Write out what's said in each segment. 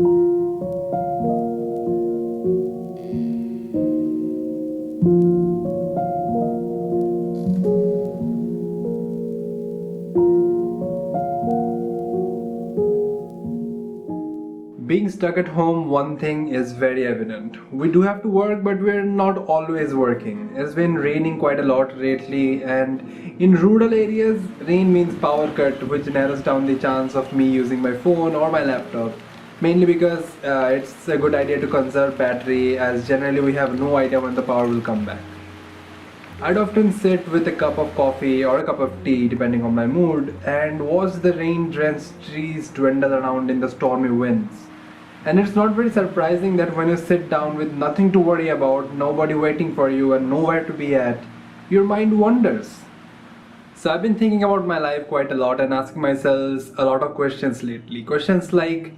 Being stuck at home, one thing is very evident. We do have to work, but we're not always working. It's been raining quite a lot lately, and in rural areas, rain means power cut, which narrows down the chance of me using my phone or my laptop. Mainly because it's a good idea to conserve battery, as generally we have no idea when the power will come back. I'd often sit with a cup of coffee or a cup of tea, depending on my mood, and watch the rain-drenched trees dwindle around in the stormy winds. And it's not very surprising that when you sit down with nothing to worry about, nobody waiting for you, and nowhere to be at, your mind wanders. So I've been thinking about my life quite a lot and asking myself a lot of questions lately. Questions like,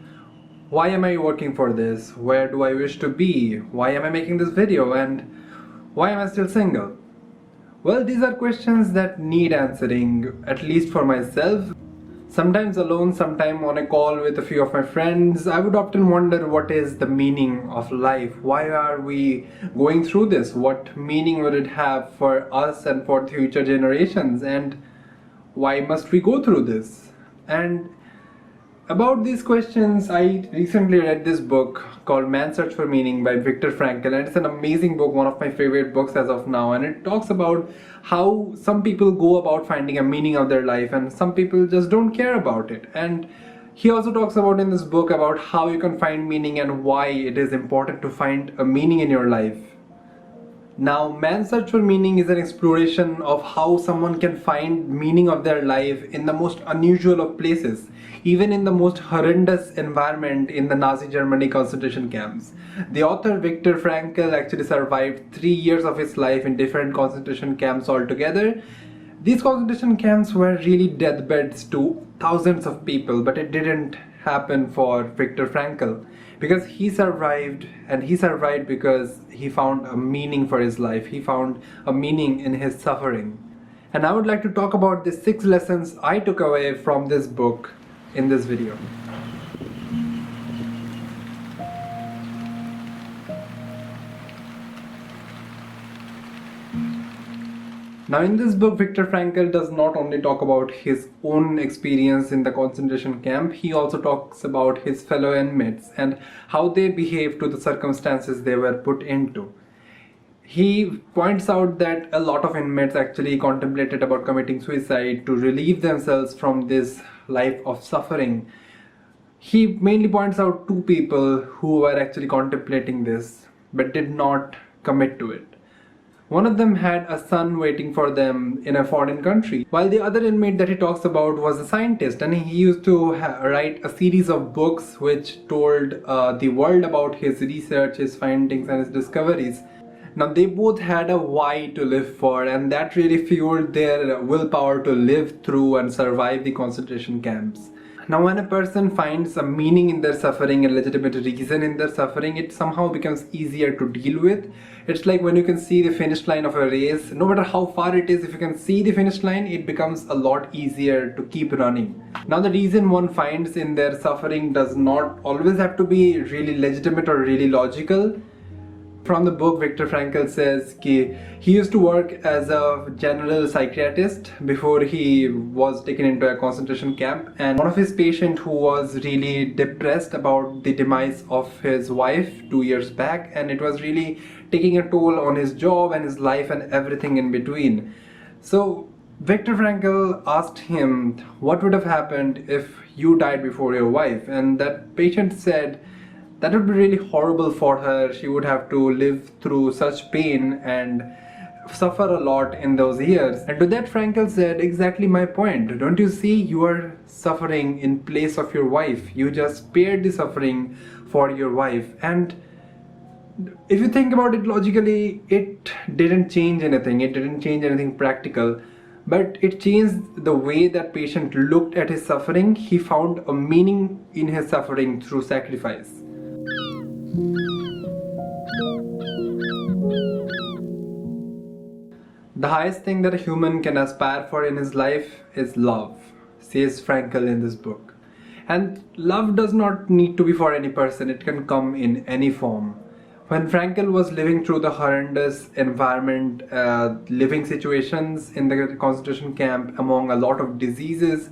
why am I working for this? Where do I wish to be? Why am I making this video? And why am I still single? Well, these are questions that need answering, at least for myself. Sometimes alone, sometimes on a call with a few of my friends, I would often wonder, what is the meaning of life? Why are we going through this? What meaning would it have for us and for future generations? And why must we go through this? And about these questions, I recently read this book called Man's Search for Meaning by Viktor Frankl, and it's an amazing book, one of my favorite books as of now, and it talks about how some people go about finding a meaning of their life and some people just don't care about it. And he also talks about in this book about how you can find meaning and why it is important to find a meaning in your life. Now, Man's Search for Meaning is an exploration of how someone can find meaning of their life in the most unusual of places, even in the most horrendous environment in the Nazi Germany concentration camps. The author Viktor Frankl actually survived 3 years of his life in different concentration camps altogether. These concentration camps were really deathbeds to thousands of people, but it didn't happen for Viktor Frankl, because he survived, and he survived because he found a meaning for his life. He found a meaning in his suffering. And I would like to talk about the 6 lessons I took away from this book in this video. Now, in this book, Viktor Frankl does not only talk about his own experience in the concentration camp, he also talks about his fellow inmates and how they behaved to the circumstances they were put into. He points out that a lot of inmates actually contemplated about committing suicide to relieve themselves from this life of suffering. He mainly points out 2 people who were actually contemplating this but did not commit to it. One of them had a son waiting for them in a foreign country, while the other inmate that he talks about was a scientist, and he used to write a series of books which told the world about his research, his findings and his discoveries. Now, they both had a why to live for, and that really fueled their willpower to live through and survive the concentration camps. Now, when a person finds a meaning in their suffering, a legitimate reason in their suffering, it somehow becomes easier to deal with. It's like when you can see the finish line of a race, no matter how far it is, if you can see the finish line, it becomes a lot easier to keep running. Now, the reason one finds in their suffering does not always have to be really legitimate or really logical. From the book, Viktor Frankl says he used to work as a general psychiatrist before he was taken into a concentration camp, and one of his patients who was really depressed about the demise of his wife 2 years back, and it was really taking a toll on his job and his life and everything in between. So Viktor Frankl asked him, what would have happened if you died before your wife? And that patient said, that would be really horrible for her. She would have to live through such pain and suffer a lot in those years. And to that, Frankl said, exactly my point. Don't you see, you are suffering in place of your wife. You just spared the suffering for your wife. And if you think about it logically, it didn't change anything. It didn't change anything practical. But it changed the way that patient looked at his suffering. He found a meaning in his suffering through sacrifice. The highest thing that a human can aspire for in his life is love, says Frankl in this book. And love does not need to be for any person, it can come in any form. When Frankel was living through the horrendous environment, living situations in the concentration camp among a lot of diseases,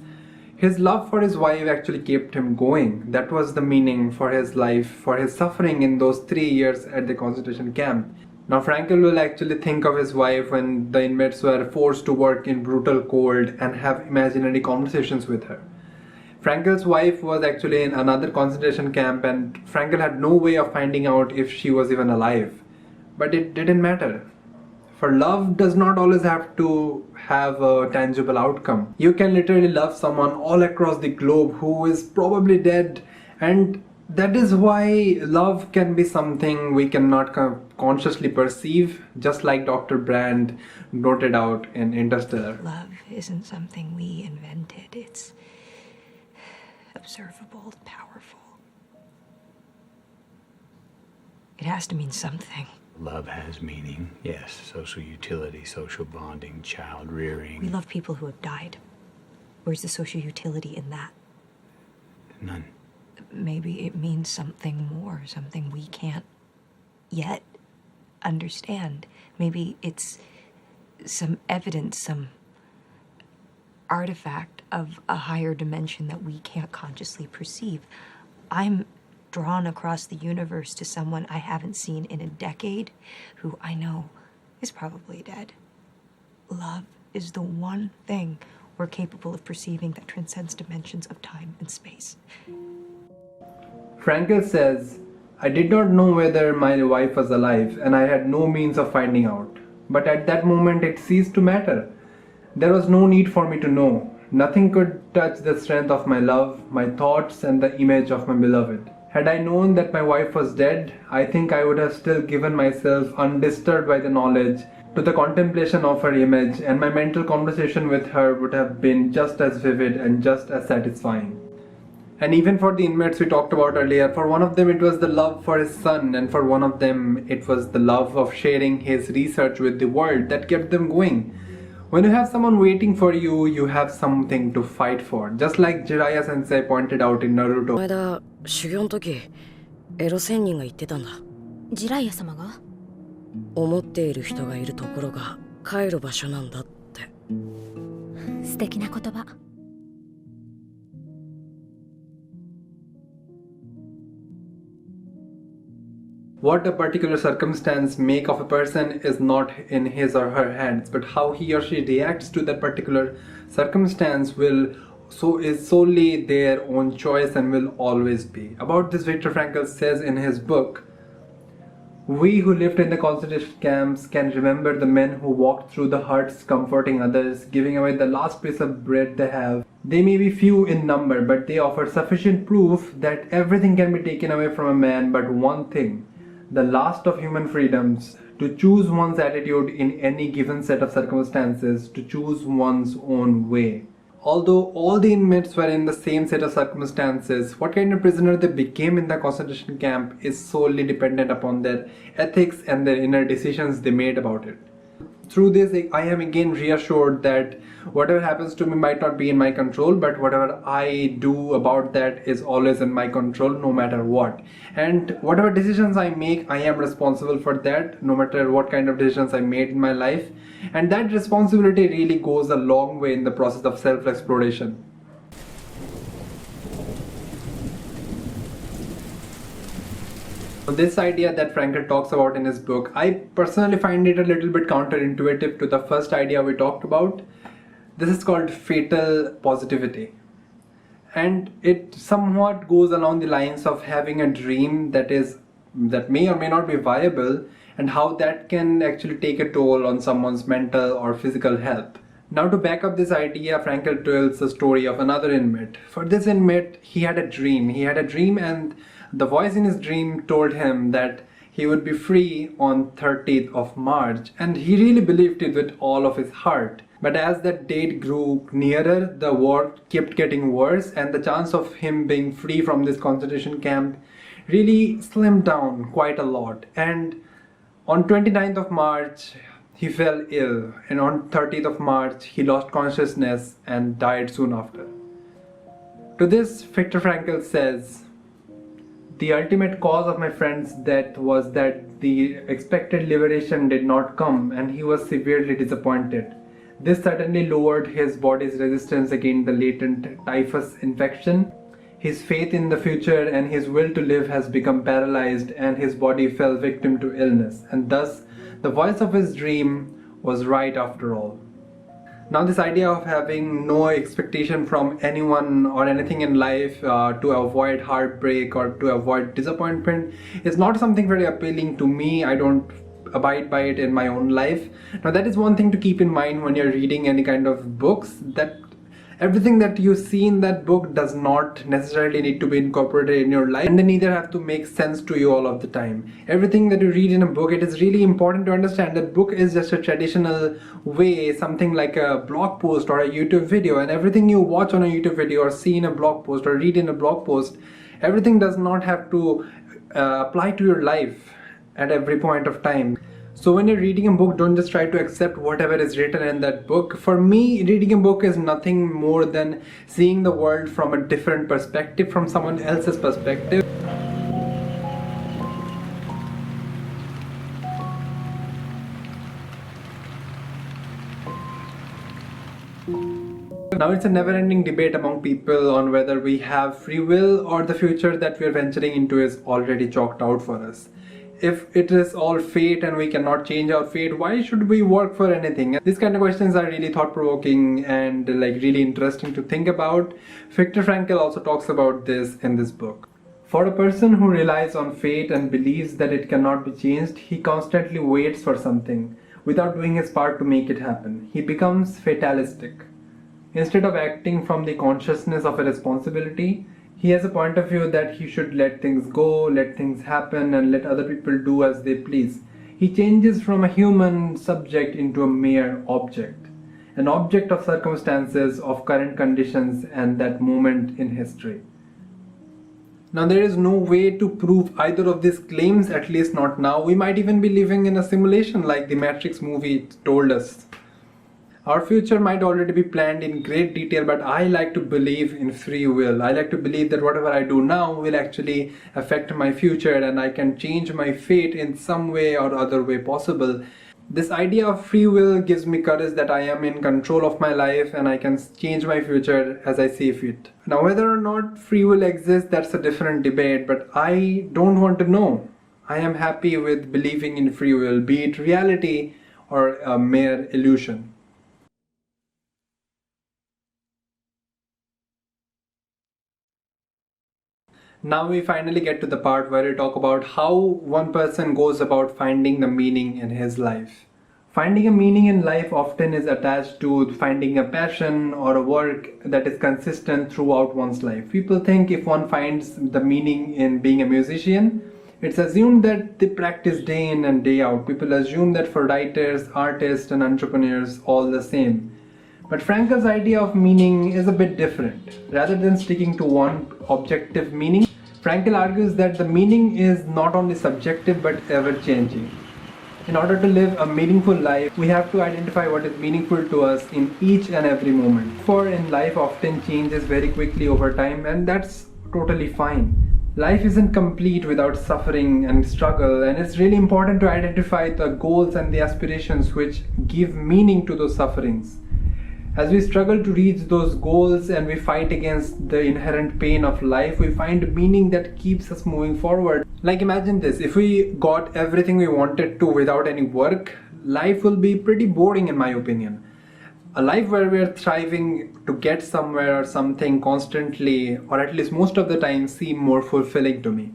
his love for his wife actually kept him going. That was the meaning for his life, for his suffering in those 3 years at the concentration camp. Now Frankel will actually think of his wife when the inmates were forced to work in brutal cold and have imaginary conversations with her. Frankel's wife was actually in another concentration camp and Frankel had no way of finding out if she was even alive. But it didn't matter. For love does not always have to have a tangible outcome. You can literally love someone all across the globe who is probably dead, and that is why love can be something we cannot consciously perceive, just like Dr. Brand noted out in Interstellar. Love isn't something we invented, it's observable, powerful. It has to mean something. Love has meaning, yes. Social utility, social bonding, child rearing. We love people who have died. Where's the social utility in that? None. Maybe it means something more, something we can't yet understand. Maybe it's some evidence, some artifact of a higher dimension that we can't consciously perceive. I'm drawn across the universe to someone I haven't seen in a decade, who I know is probably dead. Love is the one thing we're capable of perceiving that transcends dimensions of time and space. Frankel says, I did not know whether my wife was alive and I had no means of finding out. But at that moment it ceased to matter. There was no need for me to know. Nothing could touch the strength of my love, my thoughts, and the image of my beloved. Had I known that my wife was dead, I think I would have still given myself undisturbed by the knowledge to the contemplation of her image, and my mental conversation with her would have been just as vivid and just as satisfying. And even for the inmates we talked about earlier, for one of them it was the love for his son, and for one of them it was the love of sharing his research with the world that kept them going. When you have someone waiting for you, you have something to fight for. Just like Jiraiya sensei pointed out in Naruto. この間修行の時エロ仙人が言ってたんだ。ジライア様が思っている人がいるところが帰る場所なんだって。素敵な言葉。What a particular circumstance make of a person is not in his or her hands, but how he or she reacts to that particular circumstance is solely their own choice and will always be. About this, Viktor Frankl says in his book, we who lived in the concentration camps can remember the men who walked through the huts comforting others, giving away the last piece of bread they have. They may be few in number, but they offer sufficient proof that everything can be taken away from a man but one thing, the last of human freedoms, to choose one's attitude in any given set of circumstances, to choose one's own way. Although all the inmates were in the same set of circumstances, what kind of prisoner they became in the concentration camp is solely dependent upon their ethics and their inner decisions they made about it. Through this, I am again reassured that whatever happens to me might not be in my control, but whatever I do about that is always in my control, no matter what. And whatever decisions I make, I am responsible for that, no matter what kind of decisions I made in my life. And that responsibility really goes a long way in the process of self-exploration. This idea that Frankl talks about in his book, I personally find it a little bit counterintuitive to the first idea we talked about. This is called fatal positivity. And it somewhat goes along the lines of having a dream that may or may not be viable, and how that can actually take a toll on someone's mental or physical health. Now, to back up this idea, Frankl tells the story of another inmate. For this inmate, he had a dream. And the voice in his dream told him that he would be free on 30th of March, and he really believed it with all of his heart. But as that date grew nearer, the war kept getting worse, and the chance of him being free from this concentration camp really slimmed down quite a lot. And on 29th of March, he fell ill, and on 30th of March, he lost consciousness and died soon after. To this, Viktor Frankl says, "The ultimate cause of my friend's death was that the expected liberation did not come, and he was severely disappointed. This certainly lowered his body's resistance against the latent typhus infection. His faith in the future and his will to live has become paralyzed, and his body fell victim to illness, and thus the voice of his dream was right after all." Now, this idea of having no expectation from anyone or anything in life to avoid heartbreak or to avoid disappointment is not something very appealing to me. I don't abide by it in my own life. Now, that is one thing to keep in mind when you're reading any kind of books, that everything that you see in that book does not necessarily need to be incorporated in your life, and they neither have to make sense to you all of the time. Everything that you read in a book, it is really important to understand that book is just a traditional way, something like a blog post or a YouTube video, and everything you watch on a YouTube video or see in a blog post or read in a blog post, everything does not have to apply to your life at every point of time. So when you're reading a book, don't just try to accept whatever is written in that book. For me, reading a book is nothing more than seeing the world from a different perspective, from someone else's perspective. Now, it's a never-ending debate among people on whether we have free will or the future that we are venturing into is already chalked out for us. If it is all fate and we cannot change our fate, why should we work for anything? These kind of questions are really thought-provoking and really interesting to think about. Viktor Frankl also talks about this in this book. For a person who relies on fate and believes that it cannot be changed, he constantly waits for something without doing his part to make it happen. He becomes fatalistic. Instead of acting from the consciousness of a responsibility, he has a point of view that he should let things go, let things happen, and let other people do as they please. He changes from a human subject into a mere object, an object of circumstances, of current conditions, and that moment in history. Now, there is no way to prove either of these claims, at least not now. We might even be living in a simulation like the Matrix movie told us. Our future might already be planned in great detail, but I like to believe in free will. I like to believe that whatever I do now will actually affect my future, and I can change my fate in some way or other way possible. This idea of free will gives me courage that I am in control of my life and I can change my future as I see fit. Now, whether or not free will exists, that's a different debate, but I don't want to know. I am happy with believing in free will, be it reality or a mere illusion. Now we finally get to the part where we talk about how one person goes about finding the meaning in his life. Finding a meaning in life often is attached to finding a passion or a work that is consistent throughout one's life. People think if one finds the meaning in being a musician, it's assumed that they practice day in and day out. People assume that for writers, artists, and entrepreneurs, all the same. But Frankl's idea of meaning is a bit different. Rather than sticking to one objective meaning, Frankl argues that the meaning is not only subjective but ever-changing. In order to live a meaningful life, we have to identify what is meaningful to us in each and every moment. For in life often changes very quickly over time, and that's totally fine. Life isn't complete without suffering and struggle, and it's really important to identify the goals and the aspirations which give meaning to those sufferings. As we struggle to reach those goals and we fight against the inherent pain of life, we find meaning that keeps us moving forward. Like, imagine this, if we got everything we wanted to without any work, life will be pretty boring in my opinion. A life where we are thriving to get somewhere or something constantly, or at least most of the time, seem more fulfilling to me.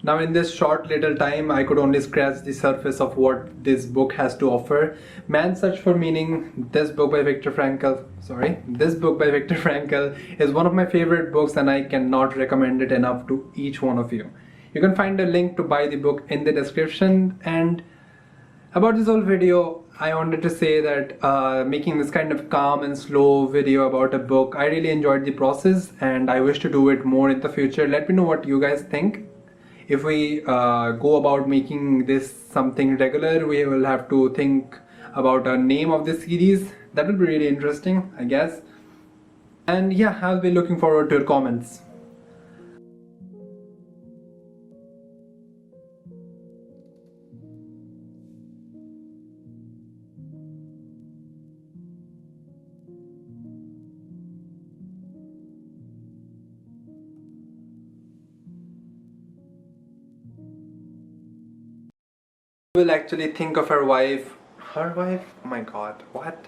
Now, in this short little time, I could only scratch the surface of what this book has to offer. Man's Search for Meaning, this book by Viktor Frankl is one of my favorite books, and I cannot recommend it enough to each one of you. You can find a link to buy the book in the description. And about this whole video, I wanted to say that making this kind of calm and slow video about a book, I really enjoyed the process and I wish to do it more in the future. Let me know what you guys think. If we go about making this something regular, we will have to think about a name of this series. That will be really interesting, I guess. And yeah, I'll be looking forward to your comments. Will actually think of her wife. Her wife? Oh my god, what?